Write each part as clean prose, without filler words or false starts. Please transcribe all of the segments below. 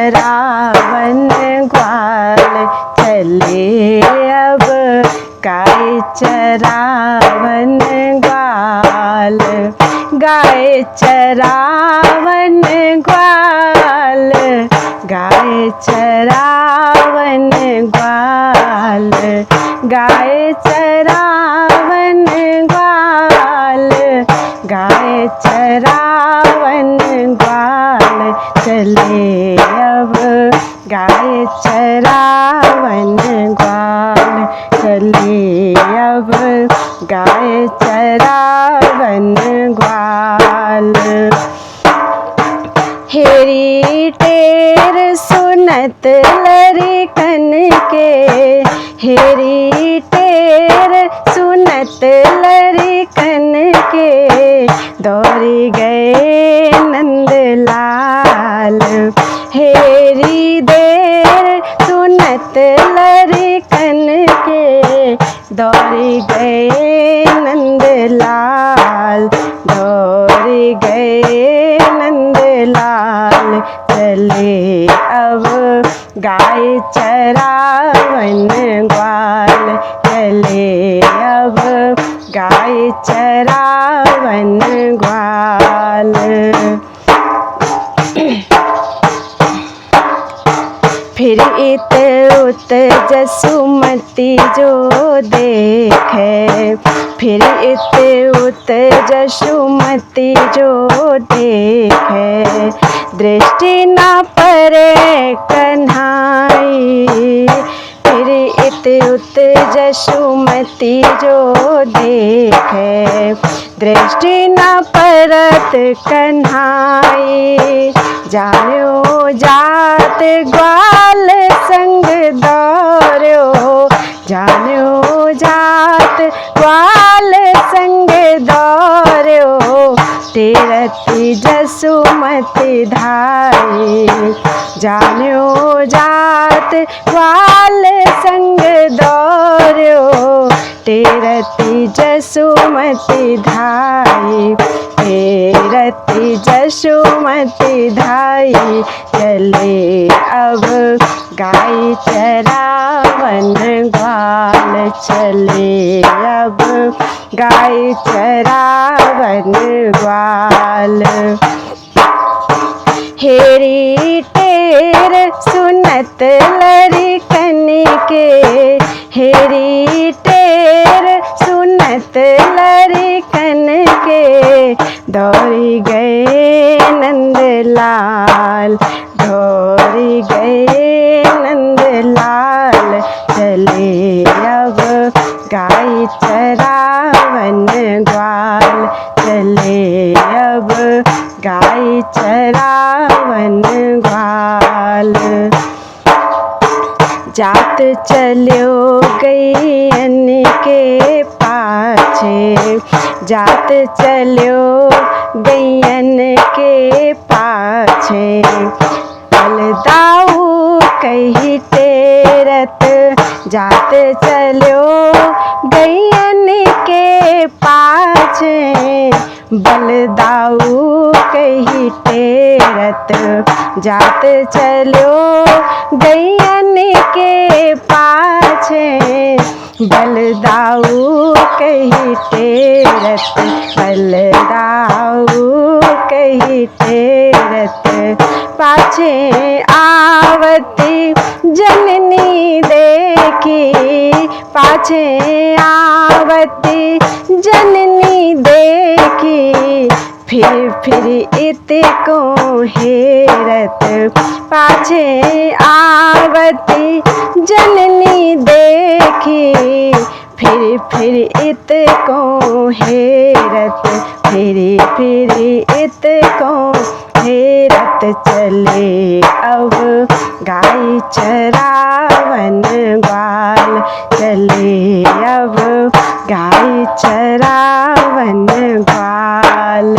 चरावन ग्वाल चले अब गाय चरावन ग्वाल। गाय चरावन ग्वाल, गाय चरावन ग्वाल, गाय चरावन ग्वाल, गाय चरावन ग्वाल चले अब गाय चरावन ग्वाल चले अब गाय चरावन ग्वाल। हेरी टेर सुनत लड़कन के, हेरी टेर सुनत लड़कन के दौड़ी गए नंदलाल। हेरी देर सुनत लड़कन के दौड़ी गए नंदलाल, दौड़ी गए नंदलाल चले अब गाय चरावन ग्वाल चले अब गाय चरावन ग्वाल। फिर इत उत जसुमती जो देखे, फिर इत उत जसुमती जो देखे दृष्टि न परे कन्हाई। फिर इत उत जसुमती जो देखे दृष्टि न परत कन्हाई। जानो जात ग्वाल संग दौड़ो, जानो जात ग्वाल संग दौड़ो तेरती जसुमती धाई। जानो जात ग्वाल संग दौड़ो तेरती जसुमती धाई, तेरती जसुमती धाई चले अब गाय चरावन ग्वाल चले अब गाय चरावन ग्वाल। हेरी टेर सुनत लड़कन के, हेरी टेर सुनत लड़कन के दौड़ी गए नंदलाल, दौड़ी गए नंदलाल चले अब गाय चरावन ग्वाल चले अब गाय चरावन ग्वाल। जात चलो गैयन के पाछे, जात चलो गैयन के पाछे बलदाऊ कही टेरत। जात चलो गैयन के पाछे बलदाऊ कही टेरत। जात चलो गैयन के पाछे बलदाऊ कही टेरत, बलदाऊ कही टेरत। पाछे आवती जननी देखी, पाछे आवती जननी देखी फिर इत को हेरत। पाछे आवती जननी देखी फिर इत को हेरत, फिर इत को हेरत चले अब गाय चरावन ग्वाल चले अब गाय चरावन ग्वाल।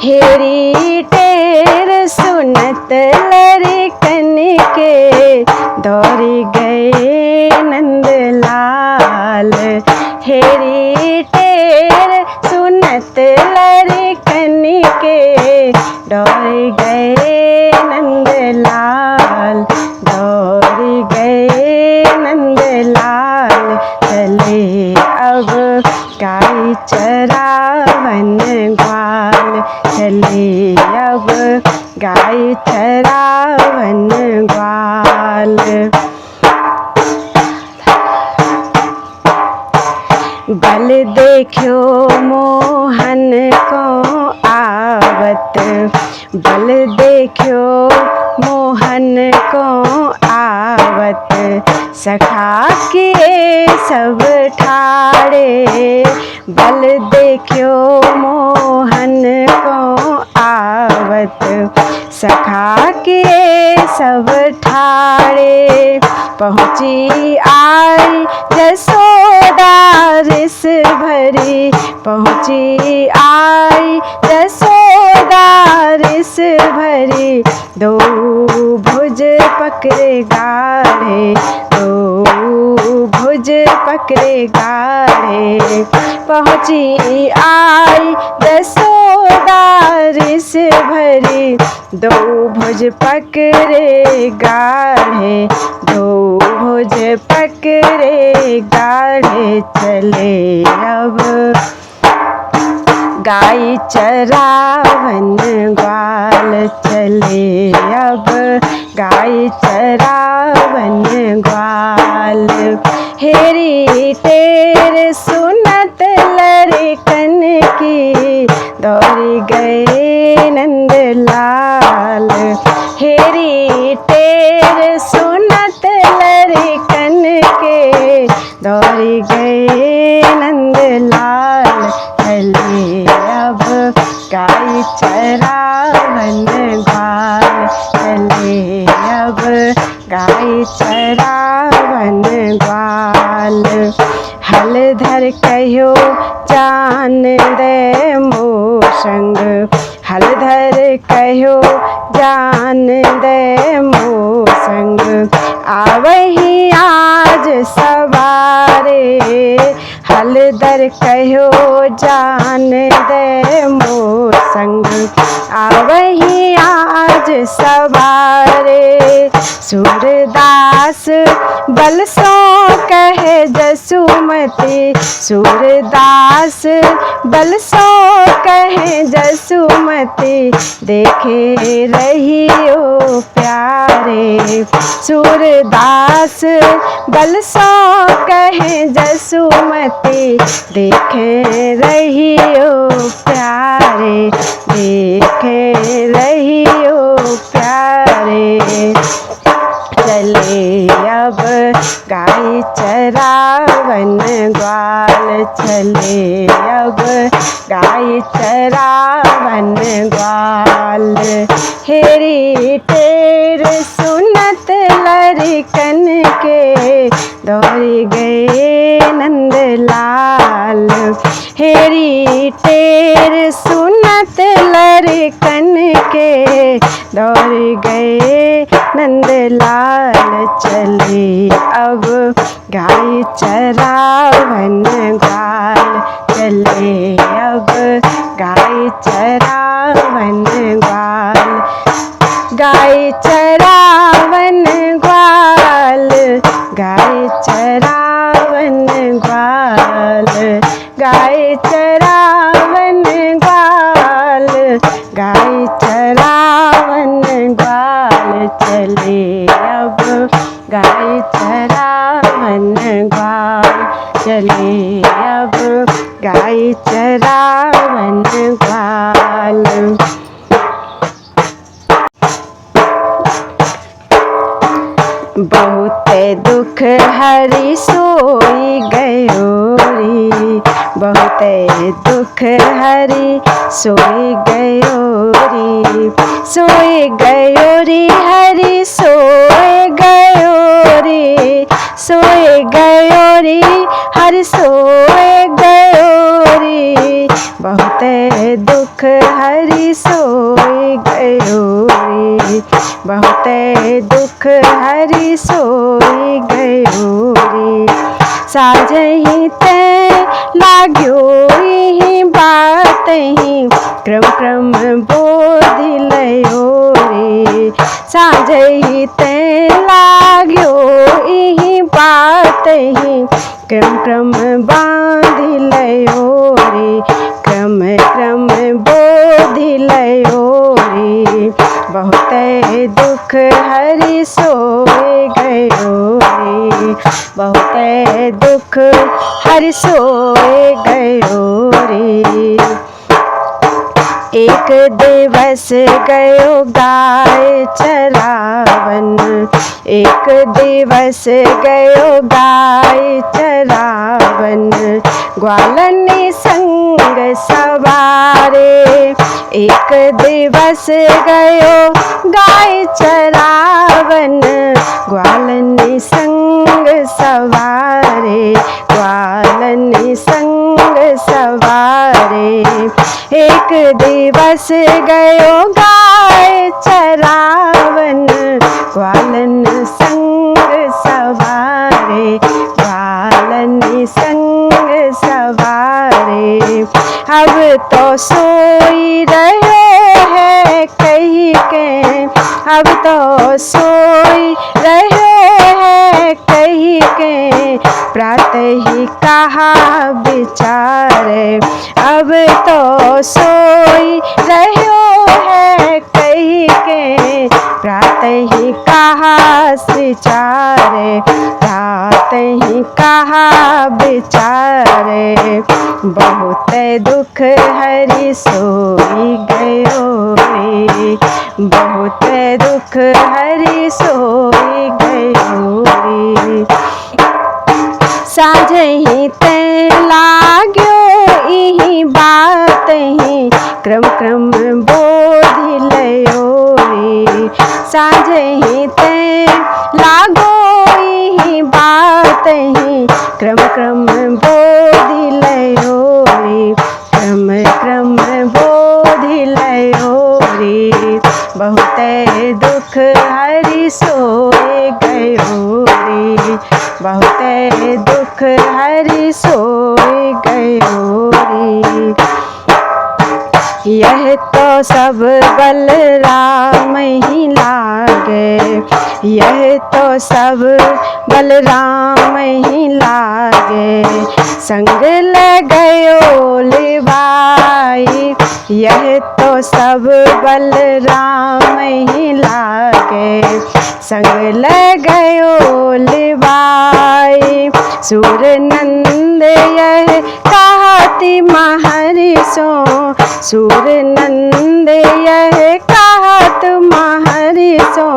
हेरी टेर सुनत लड़कन के दौड़ी गए नंदलाल। हेरी टेर सुनत लड़कन के दौड़ गए नंदलाल, दौड़ गए नंदलाल। चले अब गाय चरावन ग्वाल, चले अब गाय चरावन ग्वाल। बल देखियो मोहन को आवत, बल देखियो मोहन को आवत। सखा के सब ठाड़े, बल देखियो मोहन को आवत। सखा के सब ठाड़े, पहुँची आई जसोदा रिस भरी, पहुँची आई जसोदा रिस भरी। दो भुज पकड़े गाढ़े, दो भुज पकड़े गाढ़े। पहुँची आई जसोदा रिस भरी, दो भुज पकड़े गाढ़े, दो भुज पकड़े गाढ़े। चले अब गाय चरावन ग्वाल, चले अब गाय चरावन ग्वाल। हेरी टेर सुनत लड़कन की, दौड़ गए नंदलाल। हेरी टेर सुनत लड़कन के, दौड़ गए नंदलाल। चले अब गाय चरावन ग्वाल, चले अब गाय चरावन ग्वाल। हलधर कहो जान दे मोर संग, हलधर कहो जान दे मोर संग। आवही आज सवारे, हलधर कहो जान दे मोर संग। आवही आज सवारे, सूरदास बल सो कहे जसुमती, सूरदास बल सो कहे जसुमती। देखे रहियो प्यारे, सूरदास बल सो कहे जसुमती। देखे रहियो प्यारे, देखे रहियो प्यारे। चले अब गाय चरावन ग्वाल, चले अब गाय चरावन ग्वाल। हेरी टेर सुनत लड़कन के, दौड़ गए नंदलाल। हेरी टेर सुनत लड़कन के, दौड़ गए नंदलाल। चले अब गाय चरावन ग्वाल, चले अब गाय चरावन ग्वाल। गाय चरावन ग्वाल, गाय चरावन ग्वाल, गाय चरावन ग्वाल, गाय चरावन ग्वाल। चले अब गाय चरावन ग्वाल, चले अब गाय चरावन ग्वाल। बहुत दुख हरी सोई गयो री, बहुत दुख हरी सोई गयो री। सोई गयो री हरी सोई गयो री, सोई गयो री हरी सोई गयो री। बहुत दुख हरी सोई गयो री, बहुत दुख हरी सोई गयो री। साझहि ते लाग्यो इहि बातहि क्रम क्रम बोधि लयो रे। साझहि ते लाग्यो इहि बातहि क्रम क्रम बांधि लयो रे। क्रम क्रम बोधि लयो रे। बहुत दुख हरि सोए गयो रे। बहुत दुख हरि सोए गयो रे। एक दिवस गयो गाय चरावन। एक दिवस गयो गाय चरावन। ग्वालनि संग सवारे। एक दिवस गयो गाय चरावन। ग्वालनि संग सवारे। ग्वालनि संग सवारे। एक दिवस गयो गाय चरावन। ग्वालन संग सवारे। ग्वालन संग सवारे। अब तो सोई रहे हैं कहीं के। अब तो सोई रहे हैं कहीं के। प्रातः ही कहा बिचारे। अब तो सोई रहो है कहीं के। प्रातः ही कहा बिचारे। प्रातः ही कहा बिचारे। बहुत दुख हरि सोई गयो रे। बहुत दुख हरि सोई गयो रे। साझहि ते लाग्यो इहि बातहि क्रम क्रम बोधि लयो रे। साझहि ते लागो इहि बातहि क्रम क्रम बोधि लयो रे। क्रम क्रम बोधि लयो रे। बहुत दुख हरि सोए गयो रे। बहुत दुख हरि सोए गयो रे। यह तो सब बलराम ही लागे। यह तो सब बलराम ही लागे। संग ले गयो लिवाई। यह तो सब बलराम ही लागे। संग ले गयो लिवाई। सूर नंद यह कहती महरि सो। सूर नंद यह कहत महरि सो।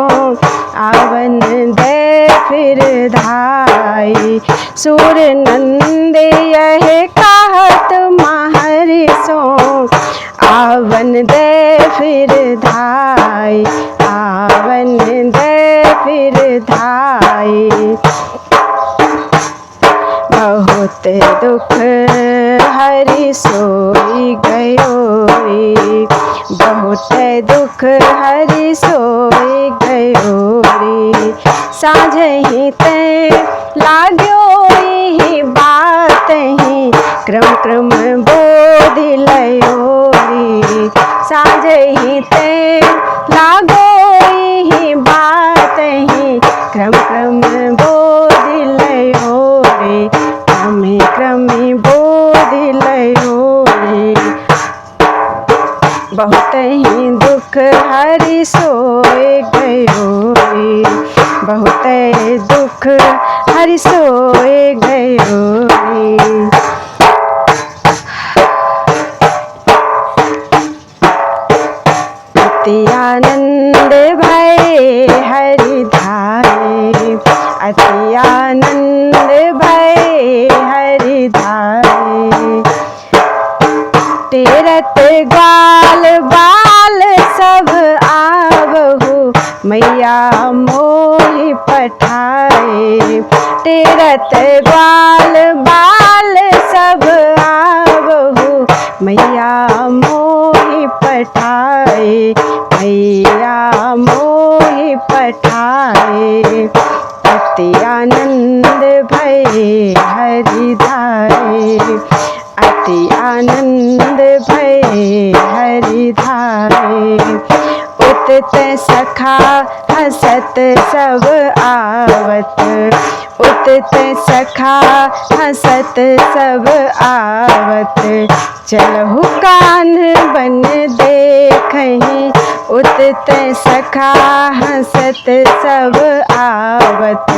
आवन दे फिर धाई। सूर नंद यह कहत महरि सो। आवन दे फिर धाई। आवन दे फिर धाई। बहुत दुख हरि सोई गयो रे। बहुत दुख हरि सोई गयो रे। साझहि ते लाग्यो इहि बातहि क्रम क्रम बोधि लयो रे। साझहि ते लागो इहि बातहि क्रम क्रम बोधि लयो रे। क्रमे क्रमे बोधि लयो रे। बहुत ही दुख हरि सोए गयो रे। बहुत दुख हरि सोए गयो रे। अति आनंद भय हरि धारे। अति आनंद भय हरि धारे। तेरत ग्वाल बाल सब आवहु मैया मोहि पठाए। तेरत ग्वाल बाल सब आवहु मैया मोहि पठाए। मैया मोहि पठाए। अति आनंद भय आनंद भये हरि धाये। उतत सखा हसत सब आवत, उतत सखा हसत सब आवत। चलहु कान बन देखहीं, उतत सखा हसत सब आवत।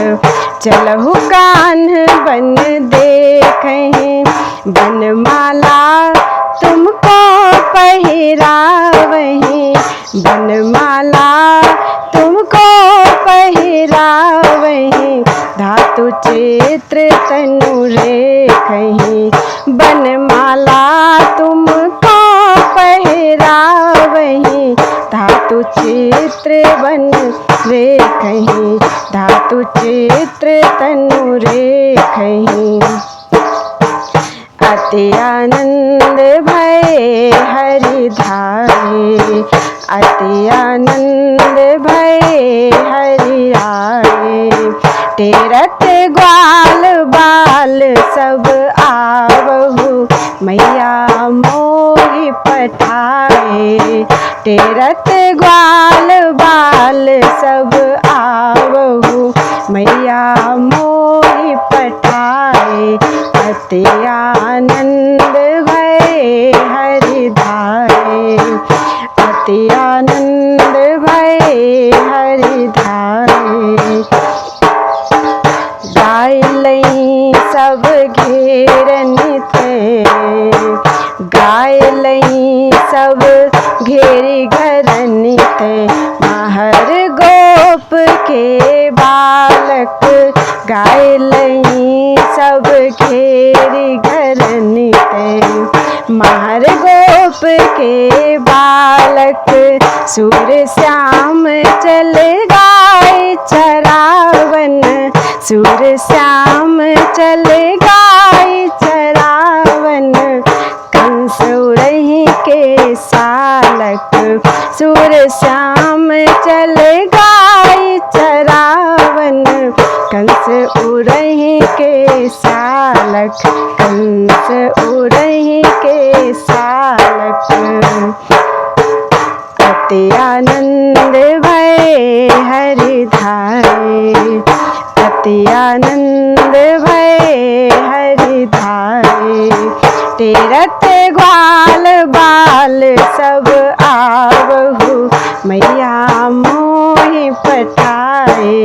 चलहु कान बन देखहीं, बनमाला तुमको पहिरावहीं, बनमाला तुमको पहिरावहीं। धातु चित्र तनु रेखहीं, बनमाला तुमको पहिरावहीं। धातु चित्र बन रेखहीं, धातु चित्र तनु रेखहीं। अति आनंद भये हरि धाये, अति आनंद भये हरि आये। तेरत ग्वाल बाल सब आवहु, मैया मोहि पठाए। तेरत ग्वाल बाल सब आवहु, मैया मोहि पठाए। अति आनंद भये हरि धाये, अति आनंद भये हरि धाये। गाय लई सब घेरन ते, गाय लई सब घेरी घरन ते। महर गोप के बालक, गाय लई सब घेरी घरन ते। महर गोप के बालक, सूर श्याम चल गाय चरावन। सूर श्याम चल गाय चरावन, कंस उड़हि के सालक। सूर श्याम चल गाय चरावन, कंस उड़हि के सालक, कंस उड़हि के सालक। अति आनंद भये हरि धाये, अति आनंद भये हरि धाये। तेरत ग्वाल बाल सब आवहु, मैया मोहि पठाए।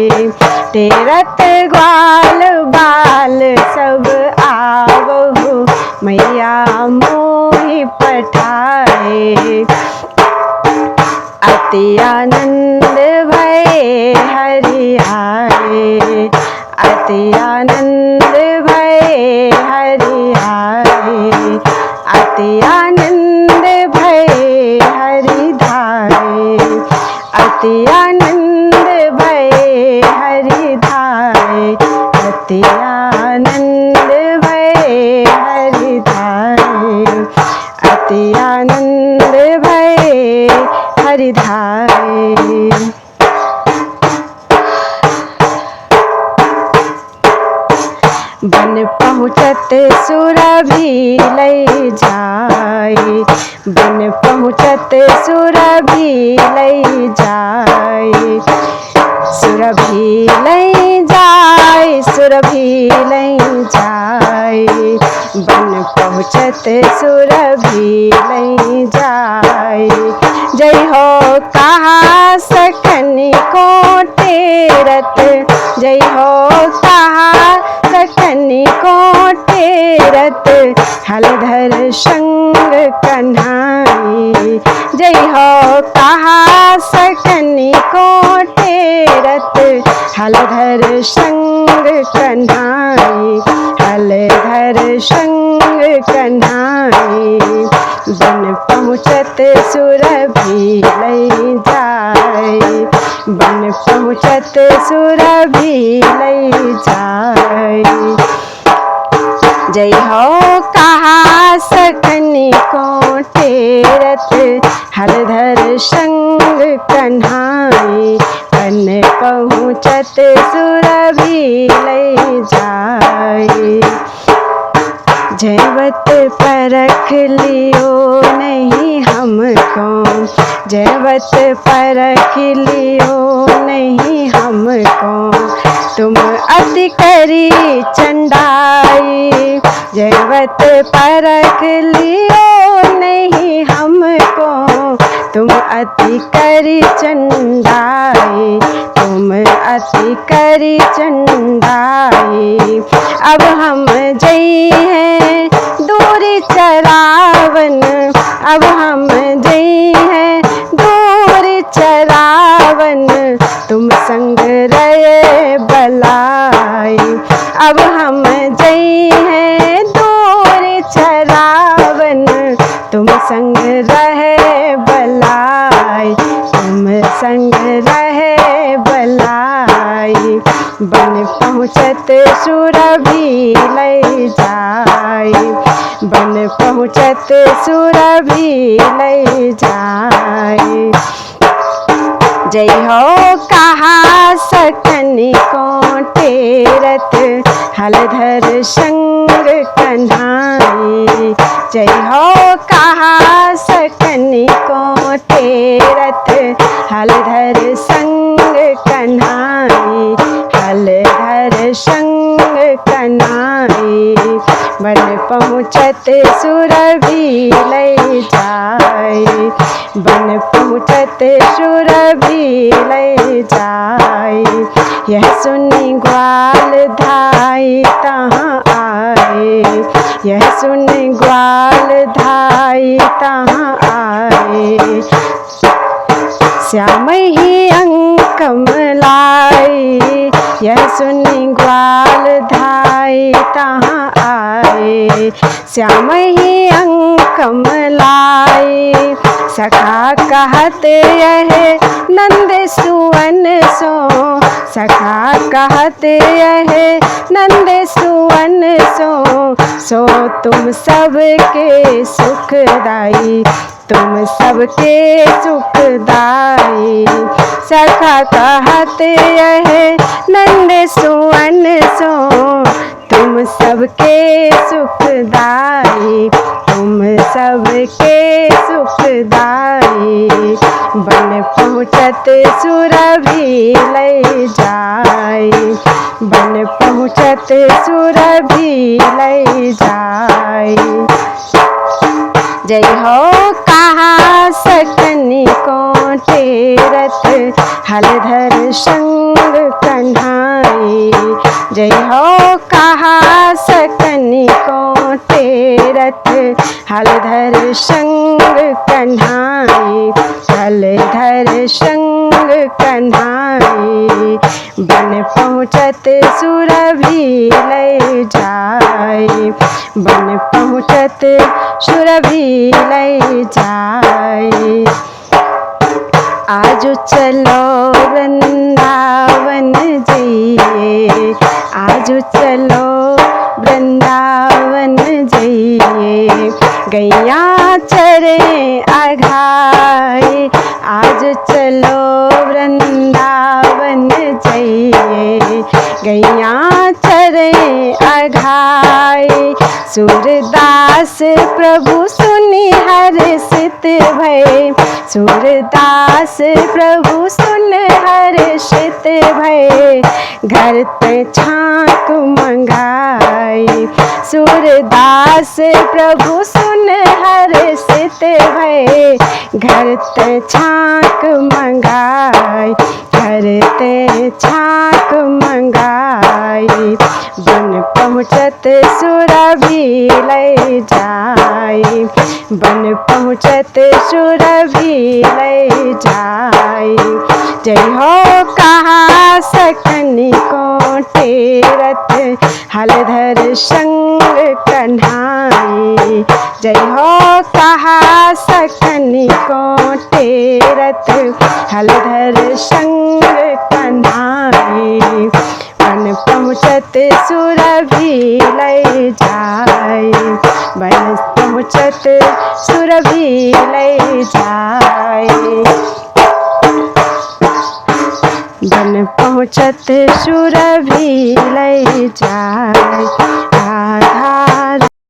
तेरत ग्वाल बाल सब आवहु, मैया मोहि पठाए। अति आनंद भये हरि आये, अति आनंद भये हरि आये। अति आनंद भये हरि धाये, अति आनंद भये हरि धाये। अति आनंद भये हरि धाये, अति आनंद भये हरि धाये। बन पहुँचत सुरभि लय जाय, बन पहुँचत सुरभि लय जाय। सुरभि लय जाय, सुरभि लय जाय। बन पहुँचत सुरभि लय जाय। जय हो कहा सकनी को टेरत, जय हो कहा सकनी को टेरत। हलधर संग कन्हाई, जय हो कहा सकनी को टेरत। हलधर संग कन्हाई, हलधर संग कन्हाई। बन पहुँचत सुरभि लय जाय, बन पहुँचत सुरभि लय जाय। जय हो कहा सकनी को टेरत। हलधर संग कन्हाई, बन पहुँचत सुरभि लय जाय। जैवत परख लियो नहीं हमको, जैवत परख लियो नहीं हमको, तुम अति करी चंडाई, जैवत परख लियो नहीं हमको, तुम अति करी चंडाई, तुम अति करी चंडाई। अब हम जई हैं दूरी चरावन, अब हम जई हैं दूरी चरावन, तुम संग रहे बलाई। अब हम जई हैं दूरी चरावन, तुम संग रहे बलाई, तुम संग रहे बलाई। बन पहुँचत सुरभि लय जाय, बन पहुँचत सुरभि लय जाय। जय हो कहा सकनी को टेरत, हलधर संग कन्हाई। जय हो कहा सकनी को टेरत, हलधर संग कन्हाई, हलधर संग कन्हाई। बन पहुँचत सुरभि लय जाय, बन पहुँचत सुरभि लय जाय। यह सुनी ग्वाल धाई तहाँ आए, यह सुनी ग्वाल धाई तहाँ आए। श्याम ही अंकम लाई, यह सुनी ग्वाल धाई तहाँ आए। श्याम ही अंकम लाई, सखा कहत यह नंद सुवन सो, सखा कहत यह नंद सुवन सो। सो तुम सबके सुखदाई, तुम सबके सुखदाई। सखा कहत यह नंद सुवन सो, तुम सबके सुखदाई, तुम सबके सुखदाई। बन पहुँचत सुरभि लय जाय, बन पहुँचत सुरभि लय जाय। जय हो कहा सकनी को टेरत, हलधर संग कन्हाई। जय हो कहा सकनी को टेरत, हलधर संग कन्हाई, हलधर संग कन्हाई। बन पहुँचत सुरभि लय जाय, बन पहुँचत सुरभि लय जाय। आज चलो वृंदावन जइए, आज चलो वृंदावन जइए। गैया चरे अघाई, आज चलो वृंदावन जइए। गैया चरे अघाई, सूरदास प्रभु सुनि हर्षित भय, सूरदास प्रभु सुन हर्षित भय। घर ते छाक मंगाई, सूरदास प्रभु सुन हर्षित भय। घर ते छाक मंगाई, घर ते छाक मंगाई। बन पहुँचत सुरभि लय जाय, बन पहुँचत सुरभि लय जाय। जय हो कहा सकनी को टेरत, हलधर संग कन्हाई। जय हो कहा सकनी को टेरत, हलधर संग कन्हाई। बन पहुँचत सुरभि लय जाय, बन पहुँचत सुरभि लय जाय। बन पहुँचत सुरभि लय जाय।